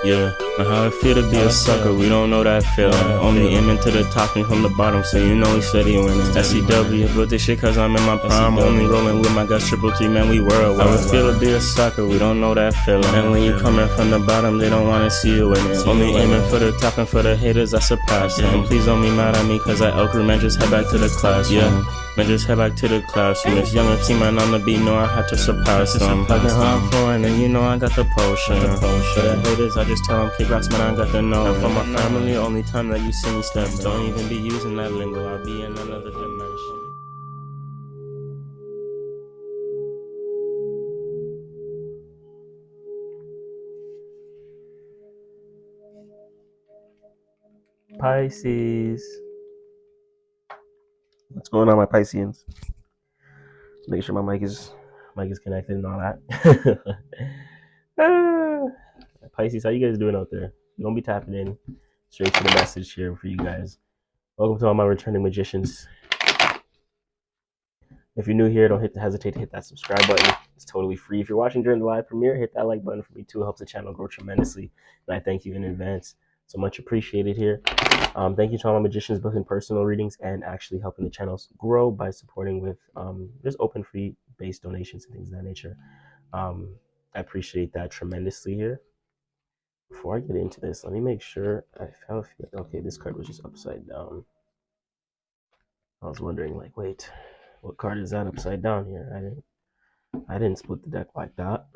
Yeah, know how it feel to be a sucker, we don't know that feeling. Only aiming to the top and from the bottom, so you know we steady winning. SCW, but this shit cause I'm in my prime. Only rolling with my guys, triple three, man, we worldwide. How it feel to be a sucker, we don't know that feeling. And when you coming from the bottom, they don't wanna see you winning. Only aiming for the top and for the haters, I surpass them. Please don't be mad at me, cause I outgrew, man, just head back to the class. Yeah. Man, just head back to the classroom. It's young and man on the beat, know I had to surpass them. Fucking hard flowing, and you know I got the potion. For the haters, I just tell them, kick rocks, man, I got the know. And for my family, only time that you see me step, don't even be using that lingo, I'll be in another dimension. Pisces. What's going on, my Pisceans? Make sure my mic is connected and all that. Pisces, how you guys doing out there? You gonna be tapping in straight to the message here for you guys. Welcome to all my returning magicians. If you're new here, don't hesitate to hit that subscribe button. It's totally free. If you're watching during the live premiere, hit that like button for me too. It helps the channel grow tremendously. And I thank you in advance. So much appreciated here. Thank you to all my magicians, both in personal readings and actually helping the channels grow by supporting with just open free based donations and things of that nature. I appreciate that tremendously here. Before I get into this, let me make sure I felt okay. This card was just upside down. I was wondering, like, wait, what card is that upside down here? I didn't split the deck like that.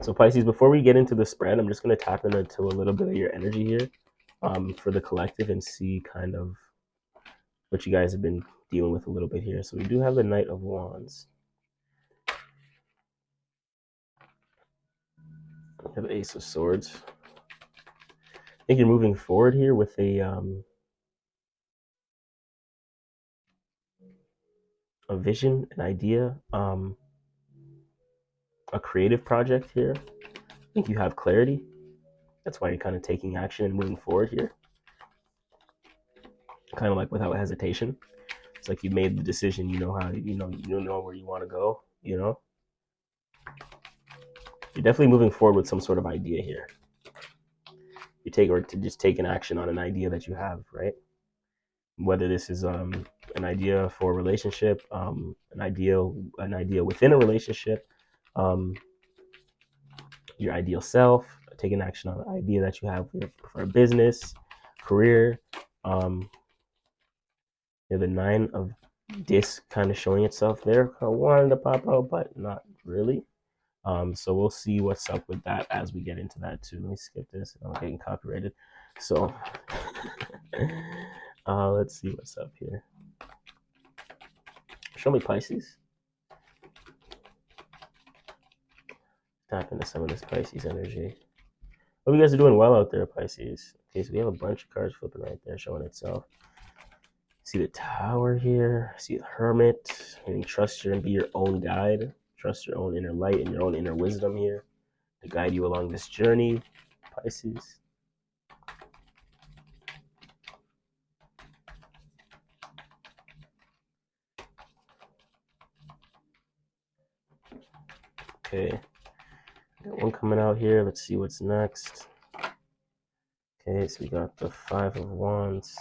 So Pisces, before we get into the spread, I'm just going to tap into a little bit of your energy here for the collective and see kind of what you guys have been dealing with a little bit here. So we do have the Knight of Wands. We have the Ace of Swords. I think you're moving forward here with a vision, an idea, a creative project here. I think you have clarity. That's why you're kind of taking action and moving forward here. Kind of like without hesitation. It's like you made the decision, you know how, you know where you want to go, you know? You're definitely moving forward with some sort of idea here. You take, or to just take an action on an idea that you have, right? Whether this is an idea for a relationship, an idea within a relationship, your ideal self, taking action on an idea that you have for a business, career. You have the Nine of Discs kind of showing itself there. I wanted to pop out, but not really. So we'll see what's up with that as we get into that too. Let me skip this. I'm getting copyrighted. So let's see what's up here. Show me Pisces. Tap into some of this Pisces energy. Hope you guys are doing well out there, Pisces. Okay, so we have a bunch of cards flipping right there showing itself. See the Tower here. See the Hermit. And trust and be your own guide. Trust your own inner light and your own inner wisdom here to guide you along this journey, Pisces. Okay, got one coming out here. Let's see what's next. Okay, so we got the Five of Wands.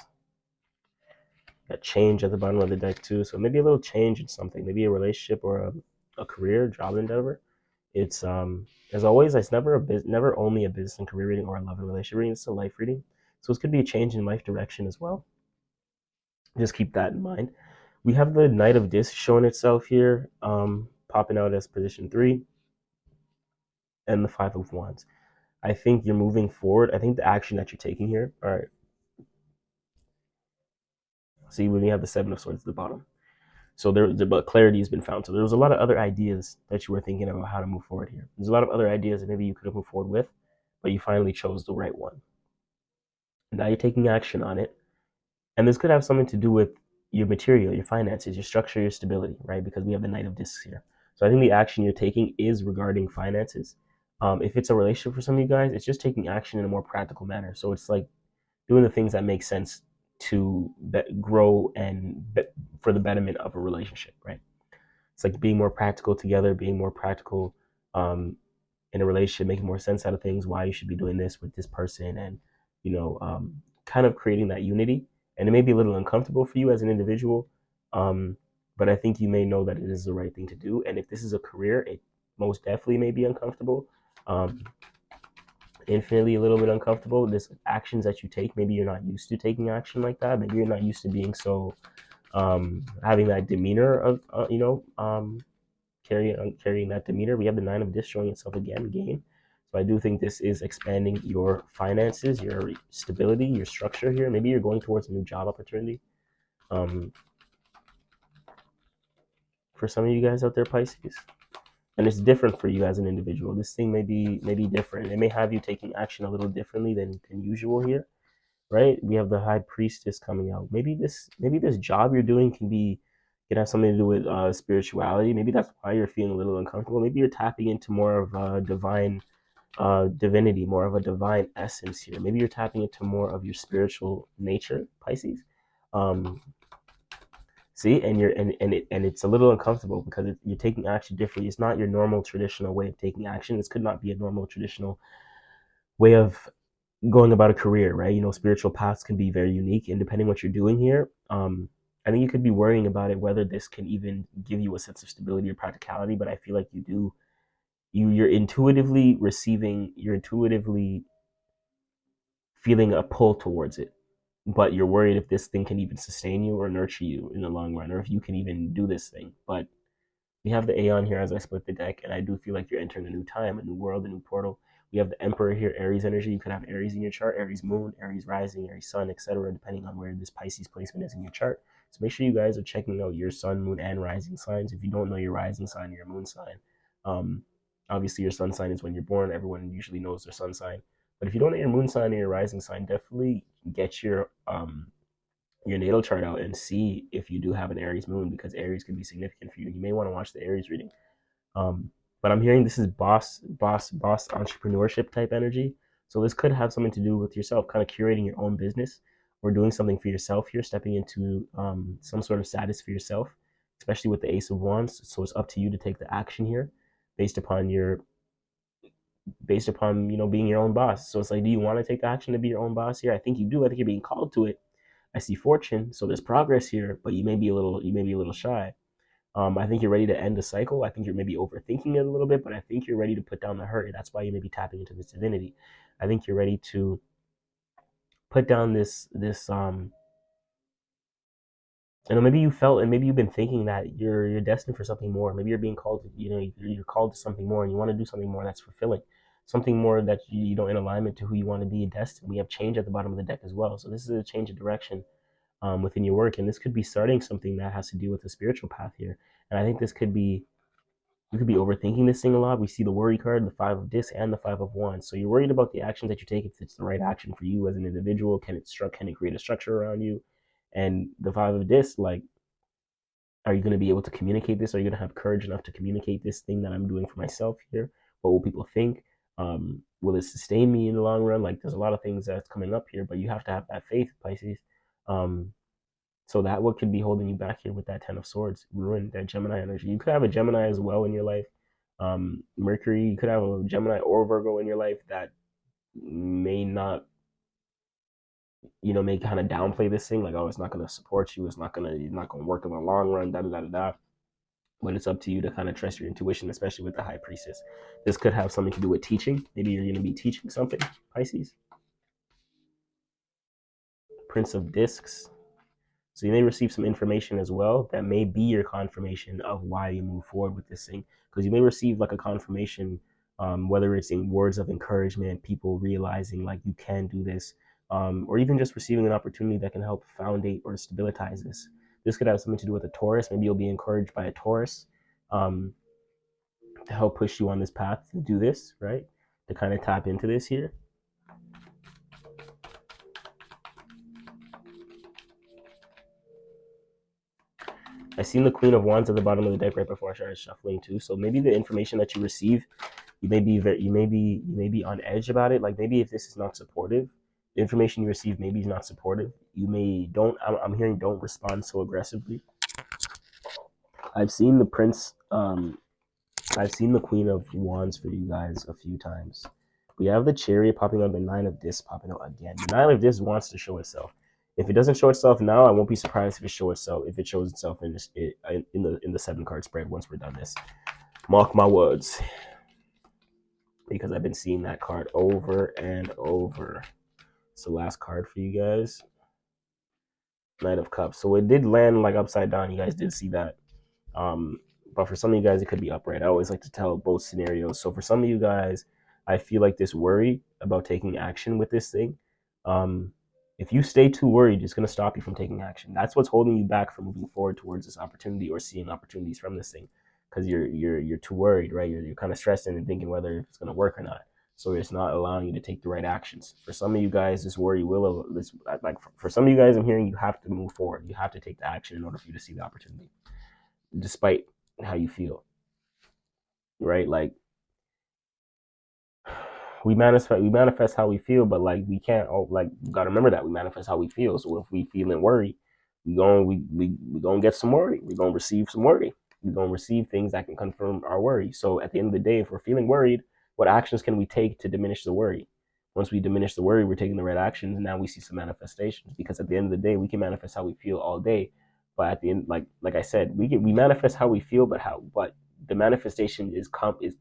Got change at the bottom of the deck too. So maybe a little change in something, maybe a relationship or a career, job endeavor. It's as always, it's never only a business and career reading or a love and relationship reading. It's a life reading. So this could be a change in life direction as well. Just keep that in mind. We have the Knight of Discs showing itself here, popping out as position 3, and the Five of Wands. I think you're moving forward. I think the action that you're taking here, all right. See, when you have the Seven of Swords at the bottom. So but clarity has been found. So there was a lot of other ideas that you were thinking about how to move forward here. There's a lot of other ideas that maybe you could have moved forward with, but you finally chose the right one. Now you're taking action on it. And this could have something to do with your material, your finances, your structure, your stability, right? Because we have the Knight of Discs here. So I think the action you're taking is regarding finances. If it's a relationship for some of you guys, it's just taking action in a more practical manner. So it's like doing the things that make sense to grow and for the betterment of a relationship, right? It's like being more practical together, being more practical in a relationship, making more sense out of things, why you should be doing this with this person, and kind of creating that unity. And it may be a little uncomfortable for you as an individual, but I think you may know that it is the right thing to do. And if this is a career, it most definitely may be uncomfortable, infinitely a little bit uncomfortable. This actions that you take, maybe you're not used to taking action like that. Maybe you're not used to being so having that demeanor of carrying that demeanor. We have the 9 of Discs showing itself again, gain. So I do think this is expanding your finances, your stability, your structure here. Maybe you're going towards a new job opportunity. For some of you guys out there, Pisces, and it's different for you as an individual. This thing may be different. It may have you taking action a little differently than usual here, right? We have the High Priestess coming out. Maybe this job you're doing can have something to do with spirituality. Maybe that's why you're feeling a little uncomfortable. Maybe you're tapping into more of a divine divinity, more of a divine essence here. Maybe you're tapping into more of your spiritual nature, Pisces. See, and it's a little uncomfortable because you're taking action differently. It's not your normal traditional way of taking action. This could not be a normal traditional way of going about a career, right? Spiritual paths can be very unique, and depending what you're doing here, I think you could be worrying about it, whether this can even give you a sense of stability or practicality. But I feel like you do. You're intuitively feeling a pull towards it, but you're worried if this thing can even sustain you or nurture you in the long run, or if you can even do this thing. But we have the Aeon here as I split the deck, and I do feel like you're entering a new time, a new world, a new portal. We have the Emperor here, Aries energy. You could have Aries in your chart, Aries moon, Aries rising, Aries sun, etc., depending on where this Pisces placement is in your chart. So make sure you guys are checking out your sun, moon, and rising signs. If you don't know your rising sign or your moon sign, obviously your sun sign is when you're born. Everyone usually knows their sun sign. But if you don't know your moon sign or your rising sign, definitely get your natal chart out and see if you do have an Aries moon, because Aries could be significant for you. You may want to watch the Aries reading. But I'm hearing this is boss entrepreneurship type energy. So this could have something to do with yourself, kind of curating your own business or doing something for yourself here, stepping into some sort of status for yourself, especially with the Ace of Wands. So it's up to you to take the action here based upon being your own boss. So it's like, do you want to take the action to be your own boss here? I think you do. I think you're being called to it. I see fortune, so there's progress here, but you may be a little shy. I think you're ready to end the cycle. I think you're maybe overthinking it a little bit, but I think you're ready to put down the hurt. That's why you may be tapping into this divinity. I think you're ready to put down this maybe you felt, and maybe you've been thinking that you're destined for something more. Maybe you're being called, you're called to something more, and you want to do something more that's fulfilling, something more that in alignment to who you want to be and destined. We have change at the bottom of the deck as well. So this is a change of direction within your work, and this could be starting something that has to do with the spiritual path here. And I think you could be overthinking this thing a lot. We see the worry card, the 5 of Discs, and the 5 of Wands. So you're worried about the actions that you take, if it's the right action for you as an individual. Can it create a structure around you? And the 5 of Discs, like, are you going to be able to communicate this? Are you going to have courage enough to communicate this thing that I'm doing for myself here? What will people think? Will it sustain me in the long run? Like, there's a lot of things that's coming up here, but you have to have that faith, Pisces. So that what could be holding you back here with that 10 of Swords, ruin, that Gemini energy. You could have a Gemini as well in your life. Mercury, you could have a Gemini or Virgo in your life that may not, may kind of downplay this thing, like, oh, it's not going to support you, it's not going to work in the long run, da da da da. But it's up to you to kind of trust your intuition, especially with the High Priestess. This could have something to do with teaching. Maybe you're going to be teaching something, Pisces. Prince of Discs. So you may receive some information as well that may be your confirmation of why you move forward with this thing. Because you may receive like a confirmation, whether it's in words of encouragement, people realizing like you can do this, or even just receiving an opportunity that can help foundate or stabilize this. This could have something to do with a Taurus. Maybe you'll be encouraged by a Taurus to help push you on this path to do this, right? To kind of tap into this here. I seen the Queen of Wands at the bottom of the deck right before I started shuffling too. So maybe the information that you receive, you may be on edge about it. Like, maybe if this is not supportive, the information you receive maybe is not supportive. I'm hearing don't respond so aggressively. I've seen the Prince, I've seen the Queen of Wands for you guys a few times. We have the Chariot popping up, the Nine of Discs popping up again. The Nine of Discs wants to show itself. If it doesn't show itself now, I won't be surprised if it shows itself in the 7-card spread once we're done this. Mark my words, because I've been seeing that card over and over. It's the last card for you guys. Knight of Cups. So it did land like upside down. You guys did see that. But for some of you guys, it could be upright. I always like to tell both scenarios. So for some of you guys, I feel like this worry about taking action with this thing, if you stay too worried, it's going to stop you from taking action. That's what's holding you back from moving forward towards this opportunity or seeing opportunities from this thing, because you're too worried, right? You're kind of stressed and thinking whether it's going to work or not. So it's not allowing you to take the right actions. For some of you guys, this worry will, like for some of you guys, I'm hearing you have to move forward. You have to take the action in order for you to see the opportunity, despite how you feel, right? Like we manifest how we feel, but like we can't, we gotta remember that we manifest how we feel. So if we feeling worried, we gonna get some worry. We're gonna receive some worry. We're gonna receive things that can confirm our worry. So at the end of the day, if we're feeling worried, what actions can we take to diminish the worry? Once we diminish the worry, we're taking the right actions, and now we see some manifestations. Because at the end of the day, we can manifest how we feel all day, but at the end, like I said, we manifest how we feel, but the manifestation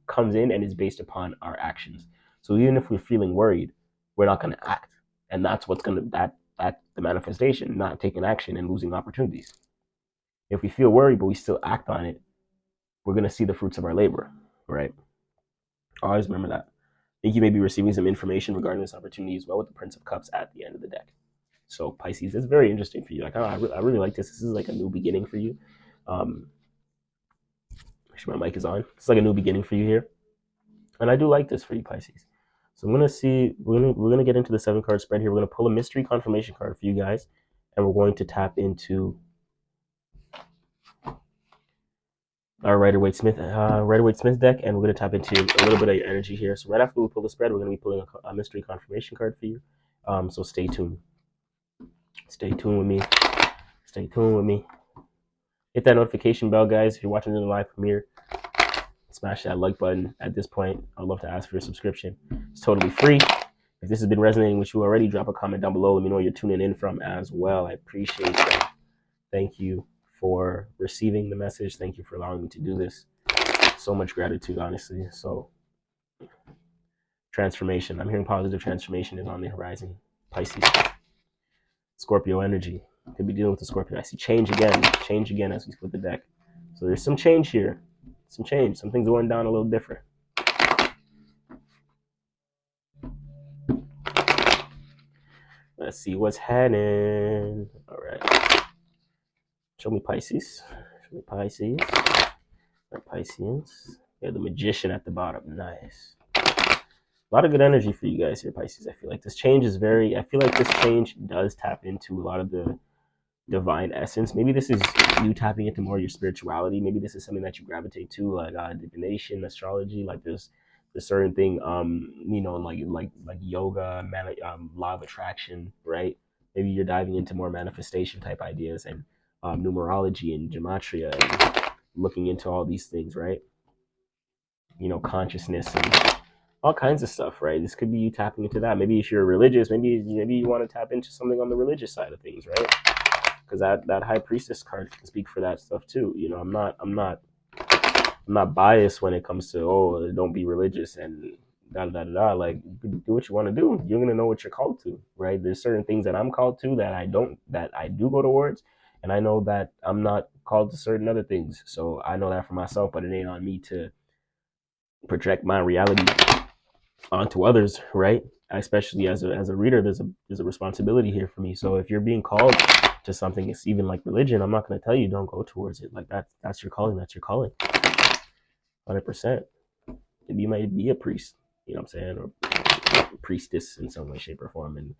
comes in and is based upon our actions. So even if we're feeling worried, we're not going to act, and that's what's going to that the manifestation, not taking action and losing opportunities. If we feel worried but we still act on it, we're going to see the fruits of our labor, right? Always remember that. I think you may be receiving some information regarding this opportunity as well with the Prince of Cups at the end of the deck. So Pisces, it's very interesting for you. Like I really like this. This is like a new beginning for you. Make sure my mic is on. It's like a new beginning for you here, and I do like this for you, Pisces. So I'm gonna see. We're gonna get into the 7-card spread here. We're gonna pull a mystery confirmation card for you guys, and we're going to tap into our Rider-Waite-Smith deck, and we're gonna tap into a little bit of your energy here. So right after we pull the spread, we're gonna be pulling a mystery confirmation card for you. So stay tuned. Stay tuned with me. Stay tuned with me. Hit that notification bell, guys. If you're watching in the live premiere, smash that like button. At this point, I'd love to ask for your subscription. It's totally free. If this has been resonating with you already, drop a comment down below. Let me know where you're tuning in from as well. I appreciate that. Thank you for receiving the message. Thank you for allowing me to do this. So much gratitude, honestly. So, transformation. I'm hearing positive transformation is on the horizon. Pisces. Scorpio energy. Could be dealing with the Scorpio. I see change again as we split the deck. So there's some change here. Some change. Some things are going down a little different. Let's see what's happening. All right. Show me Pisces. Show me Pisces. Right, Pisces. Yeah, the Magician at the bottom. Nice. A lot of good energy for you guys here, Pisces. I feel like this change does tap into a lot of the divine essence. Maybe this is you tapping into more of your spirituality. Maybe this is something that you gravitate to, like divination, astrology. Like there's certain thing, like yoga, law of attraction, right? Maybe you're diving into more manifestation type ideas and numerology and gematria and looking into all these things, right? Consciousness and all kinds of stuff, right? This could be you tapping into that. Maybe if you're religious, maybe you want to tap into something on the religious side of things, right? Because that High Priestess card can speak for that stuff too. I'm not biased when it comes to don't be religious and da da da da. Like you can do what you want to do. You're gonna know what you're called to, right? There's certain things that I'm called to that I do go towards, and I know that I'm not called to certain other things. So I know that for myself, but it ain't on me to project my reality onto others, right? Especially as a reader, there's a responsibility here for me. So if you're being called to something, it's even like religion, I'm not going to tell you don't go towards it. Like that's your calling. That's your calling. 100%. You might be a priest, you know what I'm saying, or a priestess in some way, shape, or form in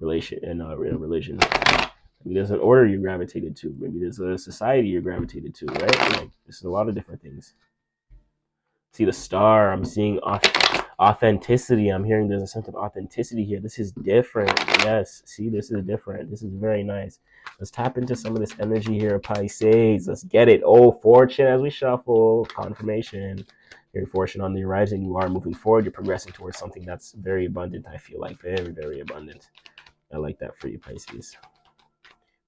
relation in a religion. Maybe there's an order you're gravitated to. Maybe there's a society you're gravitated to, right? Like this is a lot of different things. See the star. I'm seeing Authenticity. I'm hearing there's a sense of authenticity here. This is different. Yes. See, this is different. This is very nice. Let's tap into some of this energy here, Pisces. Let's get it. Oh, fortune as we shuffle. Confirmation. Your fortune on the horizon. You are moving forward. You're progressing towards something that's very abundant. I feel like very, very abundant. I like that for you, Pisces.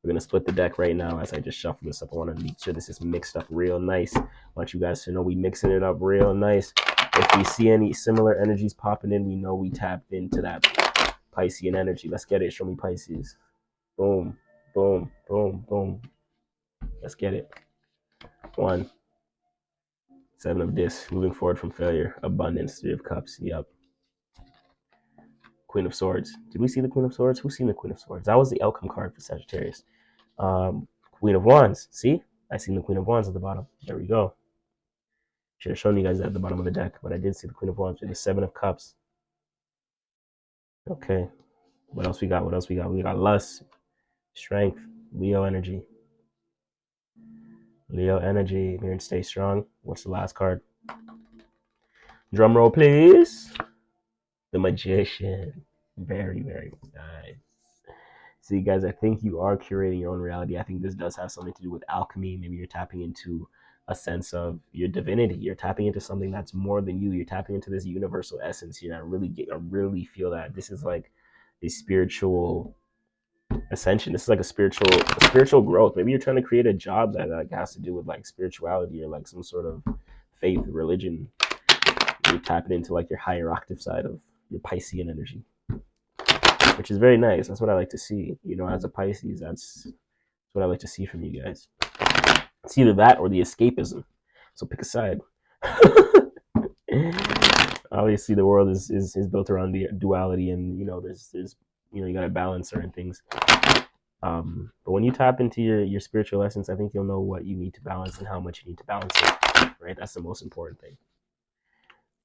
We're going to split the deck right now as I just shuffle this up. I want to make sure this is mixed up real nice. I want you guys to know we mixing it up real nice. If we see any similar energies popping in, we know we tapped into that Piscean energy. Let's get it. Show me Pisces. Boom, boom, boom, boom. Let's get it. 1. 7 of discs. Moving forward from failure. Abundance. 3 of cups. Yep. Queen of Swords. Did we see the Queen of Swords? Who's seen the Queen of Swords? That was the outcome card for Sagittarius. Queen of Wands. See? I seen the Queen of Wands at the bottom. There we go. Should have shown you guys that at the bottom of the deck, but I did see the Queen of Wands with the 7 of Cups. Okay. What else we got? What else we got? We got lust, strength, Leo energy. Leo energy. Here and stay strong. What's the last card? Drum roll, please. The Magician. Very, very nice. See, guys, I think you are curating your own reality. I think this does have something to do with alchemy. Maybe you're tapping into a sense of your divinity. You're tapping into something that's more than you. You're tapping into this universal essence here. I really feel that this is like a spiritual ascension. This is like a spiritual growth. Maybe you're trying to create a job that like has to do with like spirituality or like some sort of faith, religion. You're tapping into like your higher octave side of your Piscean energy, which is very nice. That's what I like to see. You know, as a Pisces, that's what I like to see from you guys. It's either that or the escapism. So pick a side. Obviously, the world is built around the duality, and you know, there's you got to balance certain things. But when you tap into your spiritual essence, I think you'll know what you need to balance and how much you need to balance it. Right? That's the most important thing.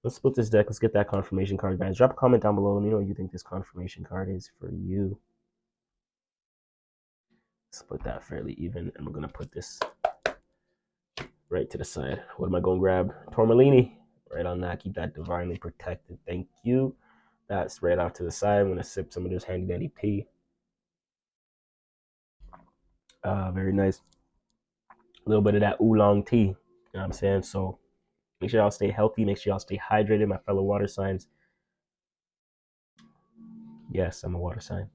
Let's split this deck. Let's get that confirmation card, guys. Drop a comment down below. Let me know what you think this confirmation card is for you. Split that fairly even, and we're gonna put this right to the side. What am I gonna grab? Tourmalini. Right on that. Keep that divinely protected. Thank you. That's right off to the side. I'm gonna sip some of this handy dandy tea. Very nice. A little bit of that oolong tea. You know what I'm saying? So make sure y'all stay healthy. Make sure y'all stay hydrated, my fellow water signs. Yes, I'm a water sign.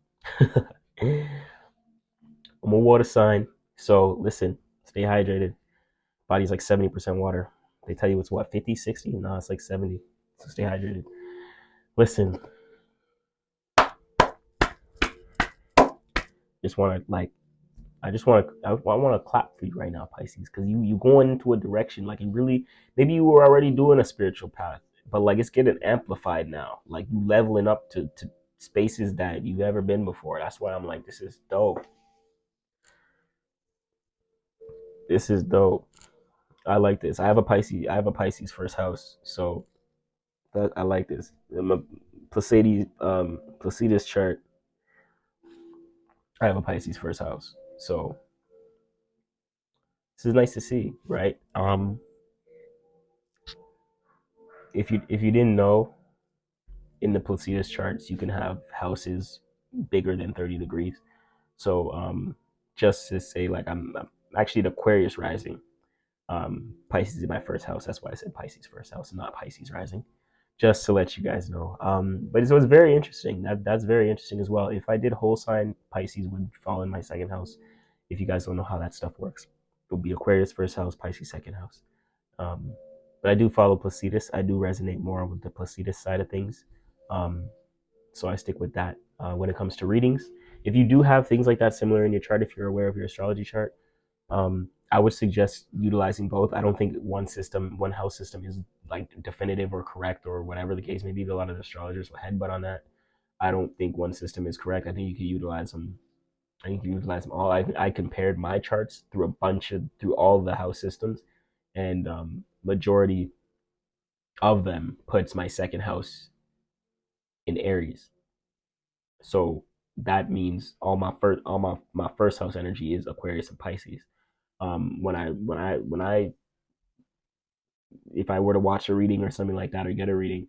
I'm a water sign. So listen, stay hydrated. Body's like 70% water. They tell you it's what, 50, 60? No, it's like 70. So stay hydrated. Listen. I want to clap for you right now, Pisces, because you going into a direction like you really, maybe you were already doing a spiritual path, but like it's getting amplified now. Like you leveling up to spaces that you've never been before. That's why I'm like, this is dope. This is dope. I like this. I have a Pisces first house, so I like this. I'm a Placides chart. I have a Pisces first house, so this is nice to see, right? If you didn't know, in the Placides charts, you can have houses bigger than 30 degrees. So just to say, like I'm actually the Aquarius rising. Pisces is my first house. That's why I said Pisces first house, and not Pisces rising. Just to let you guys know. But it was very interesting. That's very interesting as well. If I did whole sign, Pisces would fall in my second house. If you guys don't know how that stuff works, it would be Aquarius first house, Pisces second house. But I do follow Placides. I do resonate more with the Placides side of things. So I stick with that when it comes to readings. If you do have things like that similar in your chart, if you're aware of your astrology chart, I would suggest utilizing both. I don't think one house system is like definitive or correct or whatever the case may be. A lot of astrologers will headbutt on that. I don't think one system is correct. I think you can utilize them. I think you can utilize them all. I compared my charts through through all the house systems, and majority of them puts my second house in Aries. So that means all my first house energy is Aquarius and Pisces. When I if I were to watch a reading or something like that or get a reading,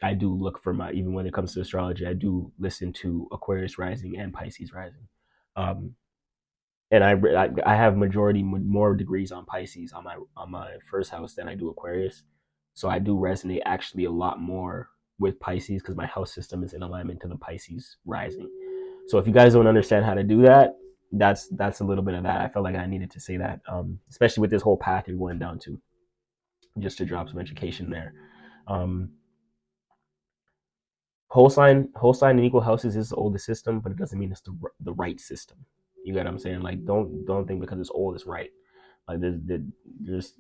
I do look for even when it comes to astrology, I do listen to Aquarius rising and Pisces rising. Um, and I have majority more degrees on Pisces on my first house than I do Aquarius, so I do resonate actually a lot more with Pisces because my house system is in alignment to the Pisces rising. So if you guys don't understand how to do that, that's a little bit of that. I felt like I needed to say that, especially with this whole path you're going down to, just to drop some education there. Um, whole sign and equal houses is the oldest system, but it doesn't mean it's the right system. You get what I'm saying? Like don't think because it's old it's right. Like there's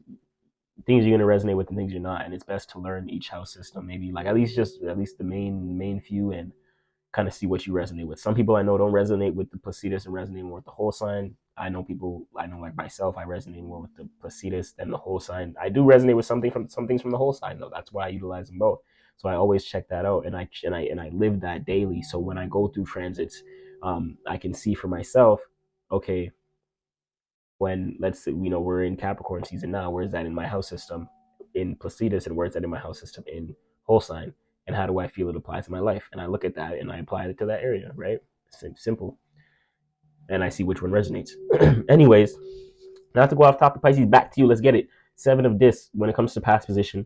things you're gonna resonate with and things you're not, and it's best to learn each house system. Maybe like at least the main few, and kind of see what you resonate with. Some people I know don't resonate with the Placidus and resonate more with the whole sign. I know like myself, I resonate more with the Placidus than the whole sign. I do resonate with some things from the whole sign though. That's why I utilize them both. So I always check that out, and I live that daily. So when I go through transits, I can see for myself, okay, when let's say we're in Capricorn season now, where is that in my house system in Placidus, and where is that in my house system in whole sign, and how do I feel it applies to my life? And I look at that and I apply it to that area, right? Simple. And I see which one resonates. Anyways, not to go off topic, Pisces, back to you. Let's get it. Seven of discs. When it comes to past position,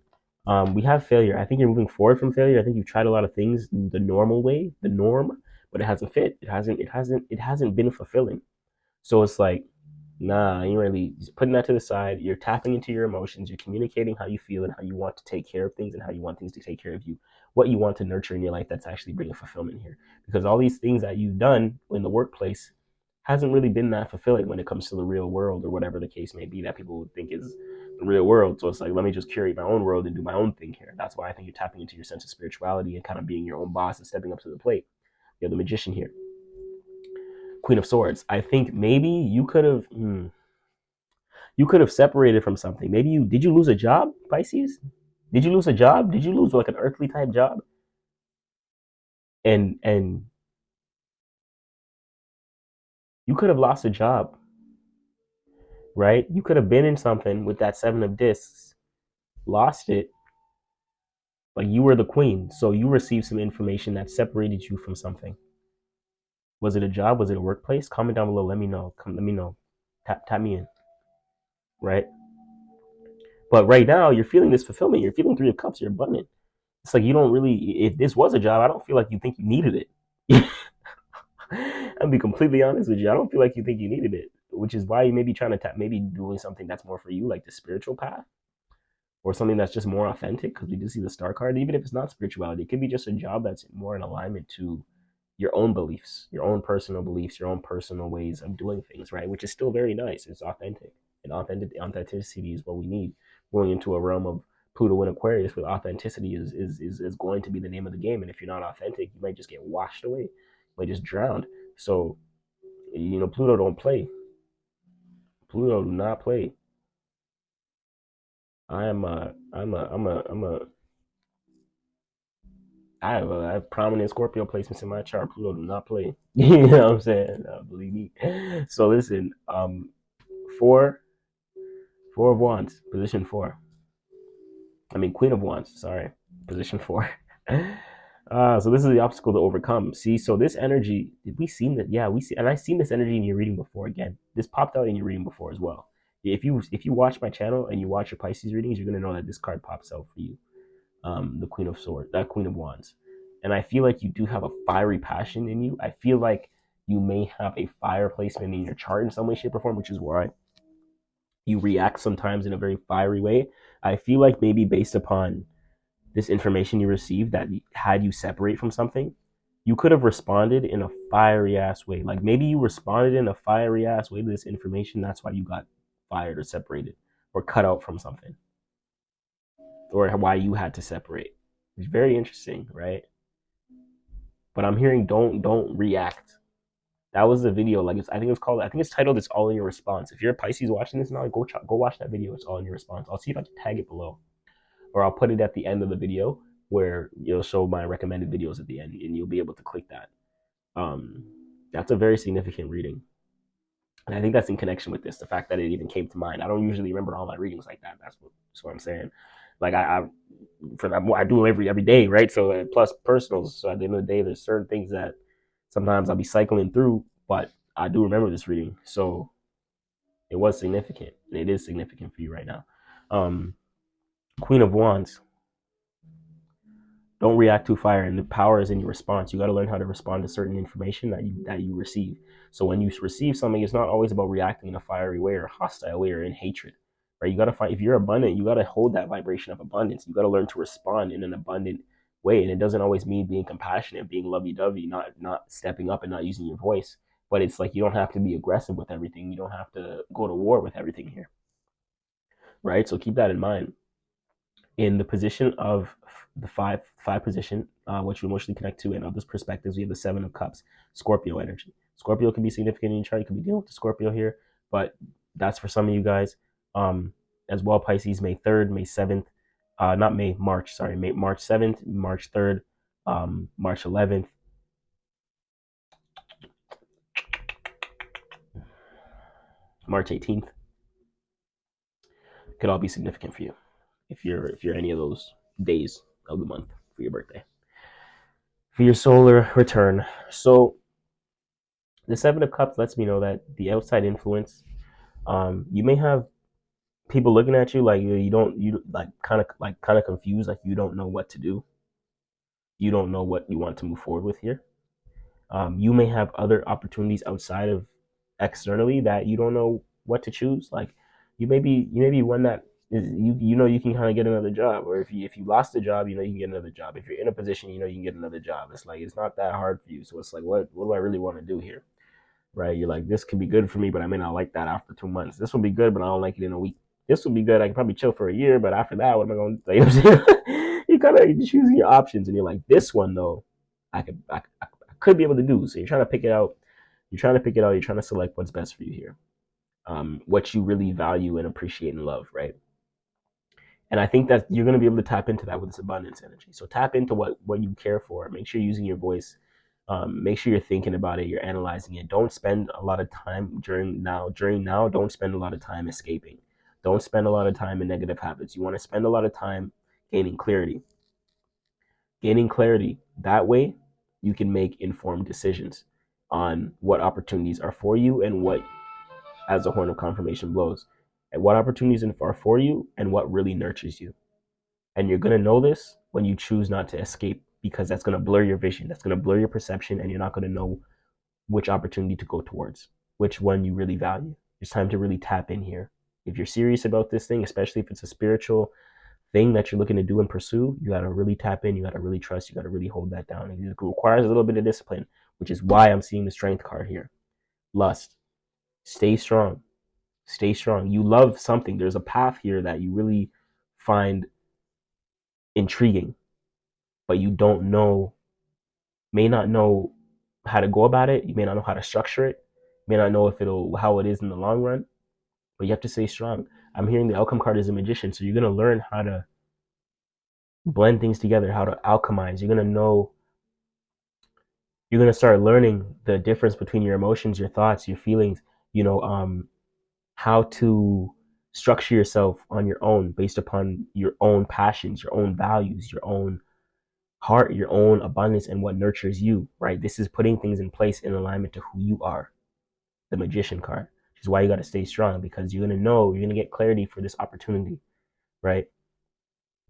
we have failure. I think you're moving forward from failure. I think you've tried a lot of things the normal way, the norm, but it hasn't fit. It hasn't been fulfilling. So it's like, nah, you're really just putting that to the side. You're tapping into your emotions. You're communicating how you feel and how you want to take care of things and how you want things to take care of you. What you want to nurture in your life that's actually bringing fulfillment here. Because all these things that you've done in the workplace hasn't really been that fulfilling when it comes to the real world or whatever the case may be that people would think is the real world. So it's like, let me just curate my own world and do my own thing here. That's why I think you're tapping into your sense of spirituality and kind of being your own boss and stepping up to the plate. You're the magician here. Queen of Swords. I think maybe you could have separated from something. Maybe did you lose a job, Pisces? Did you lose a job? Did you lose like an earthly type job? And you could have lost a job, right? You could have been in something with that seven of discs, lost it. Like you were the queen, so you received some information that separated you from something. Was it a job? Was it a workplace? Comment down below. Let me know. Let me know. Tap me in, right? But right now, you're feeling this fulfillment. You're feeling Three of Cups. You're abundant. It's like you don't really. If this was a job, I don't feel like you think you needed it. I'll be completely honest with you. I don't feel like you think you needed it, which is why you may be trying to maybe doing something that's more for you, like the spiritual path, or something that's just more authentic. Because we do see the star card, even if it's not spirituality, it could be just a job that's more in alignment to your own beliefs, your own personal beliefs, your own personal ways of doing things, right? Which is still very nice. It's authentic, and authenticity is what we need going into a realm of Pluto and Aquarius. With authenticity is going to be the name of the game, and if you're not authentic, you might just get washed away, you might just drown. So Pluto don't play. Pluto do not play. I have prominent Scorpio placements in my chart. Pluto do not play. You know what I'm saying? Believe me. So listen, four of Wands, position 4. I mean Queen of Wands, sorry, position 4. So this is the obstacle to overcome. See, so this energy, did we seen that? Yeah, we see, and I've seen this energy in your reading before. Again, this popped out in your reading before as well. If you watch my channel and you watch your Pisces readings, you're gonna know that this card pops out for you. The Queen of Swords, that Queen of Wands, and I feel like you do have a fiery passion in you. I feel like you may have a fire placement in your chart in some way, shape, or form, which is why you react sometimes in a very fiery way. I feel like maybe based upon this information you received that had you separate from something, you could have responded in a fiery ass way. Like maybe you responded in a fiery ass way to this information. That's why you got fired or separated or cut out from something, or why you had to separate. It's very interesting, right? But I'm hearing don't react. That was the video. Like I think it's titled "It's All in Your Response." If you're a Pisces watching this now, go watch that video. It's all in your response. I'll see if I can tag it below, or I'll put it at the end of the video where you'll show my recommended videos at the end, and you'll be able to click that. That's a very significant reading. And I think that's in connection with this, the fact that it even came to mind. I don't usually remember all my readings like that. That's what I'm saying. Like I for that, I do every day, right? So plus personals. So at the end of the day, there's certain things that sometimes I'll be cycling through, but I do remember this reading. So it was significant. It is significant for you right now. Um, Queen of Wands. Don't react to fire, and the power is in your response. You got to learn how to respond to certain information that you receive. So when you receive something, it's not always about reacting in a fiery way or hostile way or in hatred, right? You got to find, if you're abundant, you got to hold that vibration of abundance. You got to learn to respond in an abundant way, and it doesn't always mean being compassionate, being lovey-dovey, not stepping up and not using your voice. But it's like you don't have to be aggressive with everything. You don't have to go to war with everything here, right? So keep that in mind. In the position of the five position, what you emotionally connect to, and of this perspectives, we have the Seven of Cups, Scorpio energy. Scorpio can be significant in your chart. You could be dealing with the Scorpio here, but that's for some of you guys. As well, Pisces, May 3rd, May 7th, not May, March, sorry, March 7th, March 3rd, March 11th, March 18th. Could all be significant for you if you're any of those days of the month for your birthday. For your solar return. So the Seven of Cups lets me know that the outside influence, you may have people looking at you like you like kind of confused, like you don't know what to do. You don't know what you want to move forward with here. You may have other opportunities outside of externally that you don't know what to choose. Like you may be one that is, you know you can kind of get another job, or if you lost a job, you know you can get another job. If you're in a position, you know you can get another job. It's like it's not that hard for you. So it's like what do I really want to do here? Right? You're like, this could be good for me, but I may not like that after 2 months. This will be good, but I don't like it in a week. This will be good. I can probably chill for a year, but after that, what am I going to do? You know what I'm saying? You kind of choosing your options, and you're like, this one though, I could be able to do. So you're trying to pick it out. You're trying to pick it out. You're trying to select what's best for you here, what you really value and appreciate and love, right? And I think that you're going to be able to tap into that with this abundance energy. So tap into what you care for. Make sure you're using your voice. Make sure you're thinking about it. You're analyzing it. Don't spend a lot of time during now. Don't spend a lot of time escaping. Don't spend a lot of time in negative habits. You want to spend a lot of time gaining clarity. Gaining clarity. That way, you can make informed decisions on what opportunities are for you and what, as the horn of confirmation blows, and what opportunities are for you and what really nurtures you. And you're going to know this when you choose not to escape, because that's going to blur your vision. That's going to blur your perception, and you're not going to know which opportunity to go towards, which one you really value. It's time to really tap in here. If you're serious about this thing, especially if it's a spiritual thing that you're looking to do and pursue, you got to really tap in. You got to really trust. You got to really hold that down. It requires a little bit of discipline, which is why I'm seeing the strength card here. Lust. Stay strong. Stay strong. You love something. There's a path here that you really find intriguing, but you don't know, may not know how to go about it. You may not know how to structure it. You may not know if how it is in the long run, but you have to stay strong. I'm hearing the outcome card is a magician. So you're going to learn how to blend things together, how to alchemize. You're going to start learning the difference between your emotions, your thoughts, your feelings, how to structure yourself on your own based upon your own passions, your own values, your own heart, your own abundance, and what nurtures you, right? This is putting things in place in alignment to who you are, the magician card, which is why you got to stay strong, because you're going to know, you're going to get clarity for this opportunity, right?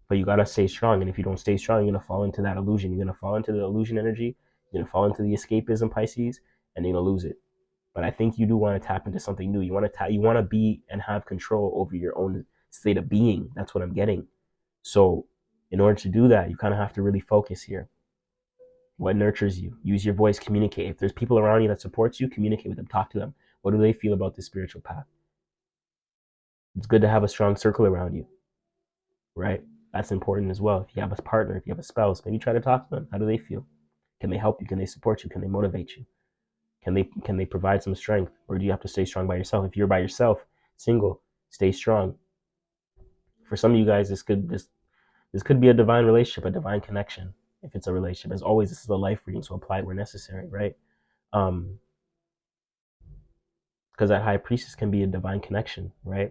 But you got to stay strong. And if you don't stay strong, you're going to fall into that illusion. You're going to fall into the illusion energy. You're going to fall into the escapism, Pisces, and you're going to lose it. But I think you do want to tap into something new. You want to be and have control over your own state of being. That's what I'm getting. So in order to do that, you kind of have to really focus here. What nurtures you? Use your voice, communicate. If there's people around you that supports you, communicate with them, talk to them. What do they feel about this spiritual path? It's good to have a strong circle around you, right? That's important as well. If you have a partner, if you have a spouse, maybe try to talk to them. How do they feel? Can they help you? Can they support you? Can they motivate you? Can they provide some strength? Or do you have to stay strong by yourself? If you're by yourself, single, stay strong. For some of you guys, this could be a divine relationship, a divine connection. If it's a relationship, as always, this is a life reading, so apply it where necessary, right? because that high priestess can be a divine connection, right?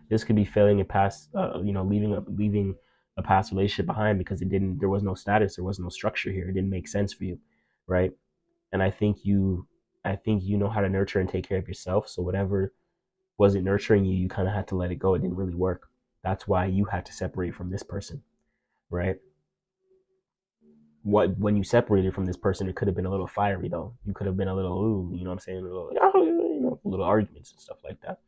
This could be failing a past, leaving a past relationship behind because there was no status, there was no structure here. It didn't make sense for you, right? And I think you know how to nurture and take care of yourself. So whatever wasn't nurturing you, you kind of had to let it go. It didn't really work. That's why you had to separate from this person, right? When you separated from this person, it could have been a little fiery though. You could have been a little, ooh, you know what I'm saying, little arguments and stuff like that,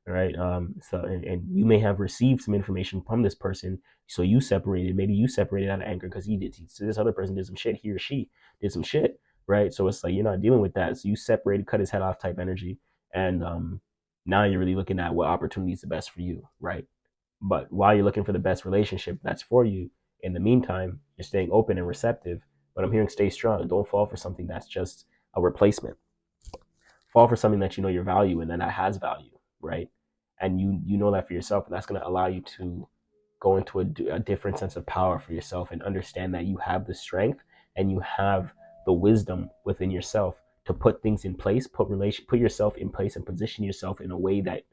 right? And you may have received some information from this person, so you separated. Maybe you separated out of anger because so this other person did some shit. He or she did some shit, right? So it's like you're not dealing with that. So you separated, cut his head off type energy, and now you're really looking at what opportunity is the best for you, right? But while you're looking for the best relationship that's for you, in the meantime, you're staying open and receptive. But I'm hearing stay strong. Don't fall for something that's just a replacement. Fall for something that you know your value and that has value, right? And you know that for yourself, and that's going to allow you to go into a different sense of power for yourself and understand that you have the strength and you have the wisdom within yourself to put things in place, put yourself in place and position yourself in a way that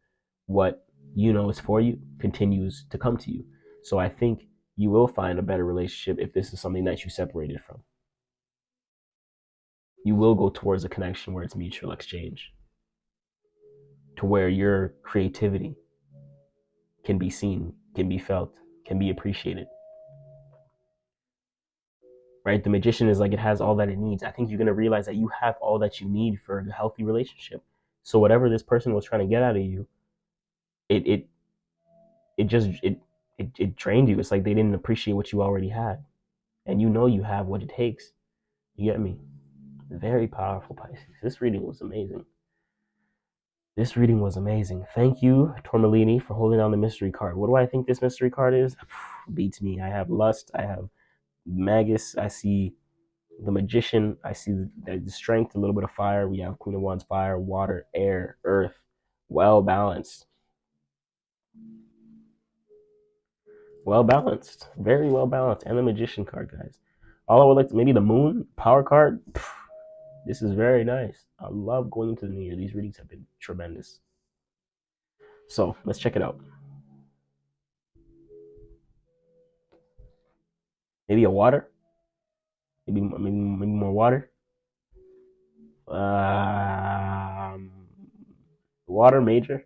what you know is for you continues to come to you. So I think you will find a better relationship if this is something that you separated from. You will go towards a connection where it's mutual exchange, to where your creativity can be seen, can be felt, can be appreciated. Right? The magician is like, it has all that it needs. I think you're going to realize that you have all that you need for a healthy relationship. So whatever this person was trying to get out of you, it drained you. It's like they didn't appreciate what you already had. And you know you have what it takes. You get me? Very powerful, Pisces. This reading was amazing. Thank you, Tormellini, for holding down the mystery card. What do I think this mystery card is? Beats me. I have lust. I have Magus. I see the magician. I see the strength, a little bit of fire. We have Queen of Wands, fire, water, air, earth. Well balanced. Very well balanced. And the magician card, guys. All I would like to, maybe the moon, power card. This is very nice. I love going into the new year. These readings have been tremendous. So let's check it out. Maybe a water. Maybe more water. Water major.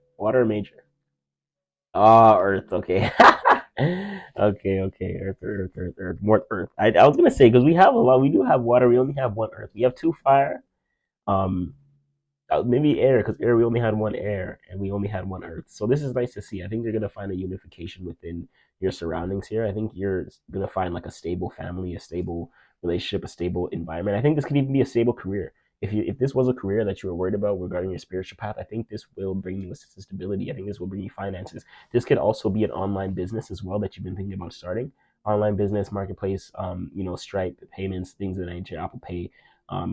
Earth. Okay. Okay. Earth. More Earth. I was gonna say because we have a lot. We do have water. We only have one Earth. We have two fire. Um, maybe air because air. We only had one air and we only had one Earth. So this is nice to see. I think you're gonna find a unification within your surroundings here. I think you're gonna find like a stable family, a stable relationship, a stable environment. I think this could even be a stable career. If this was a career that you were worried about regarding your spiritual path, I think this will bring you a sense of stability. I think this will bring you finances. This could also be an online business as well that you've been thinking about starting. Online business, marketplace, Stripe payments, things of that nature, Apple Pay,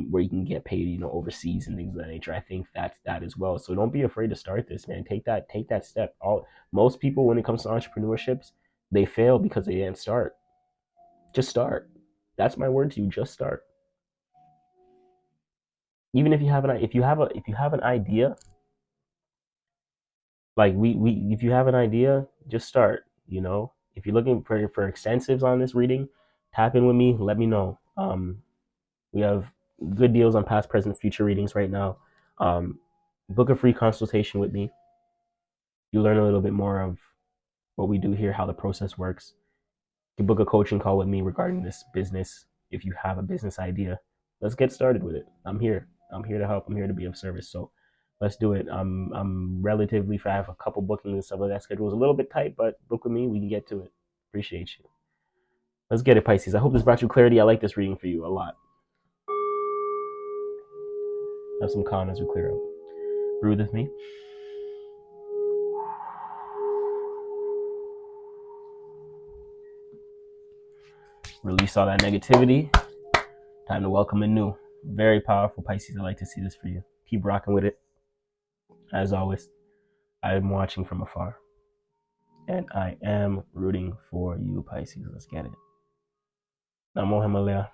where you can get paid, overseas and things of that nature. I think that's that as well. So don't be afraid to start this, man. Take that step. Most people, when it comes to entrepreneurships, they fail because they didn't start. Just start. That's my word to you. Just start. Even if you have an idea, like if you have an idea, just start. If you're looking for extensives on this reading, tap in with me. Let me know. We have good deals on past, present, future readings right now. Book a free consultation with me. You learn a little bit more of what we do here, how the process works. You book a coaching call with me regarding this business. If you have a business idea, let's get started with it. I'm here to help. I'm here to be of service. So let's do it. I'm relatively, I have a couple bookings and stuff like that. Schedule is a little bit tight, but book with me. We can get to it. Appreciate you. Let's get it, Pisces. I hope this brought you clarity. I like this reading for you a lot. Have some calm as we clear out. Breathe with me. Release all that negativity. Time to welcome a new. Very powerful, Pisces. I like to see this for you. Keep rocking with it. As always, I am watching from afar. And I am rooting for you, Pisces. Let's get it. Namo Himalaya.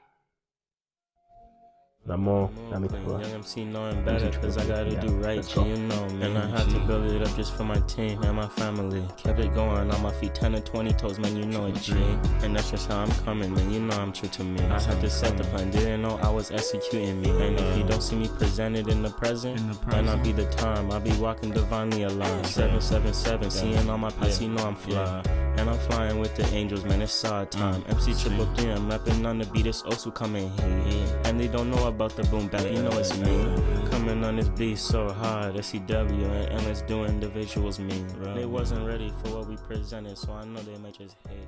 Namo, Young MC knowing better, cause I gotta do right, you know, man. I had to build it up just for my team and my family. Kept it going on my feet, 10 to 20 toes, man, you know it, G. And that's just how I'm coming, man, you know I'm true to me. I had to set the plan, didn't know I was executing me. And if you don't see me presented in the present, then I'll be the time, I'll be walking divinely alive. 777, seeing all my past, you know I'm fly. And I'm flying with the angels, man, it's our time. MC triple 3, I'm rapping on the beat, it's Osu coming here. And they don't know about the boom bap, you know it's me. Coming on this beat so hard, SCW and let's do individuals me. They wasn't ready for what we presented, so I know they might just hate.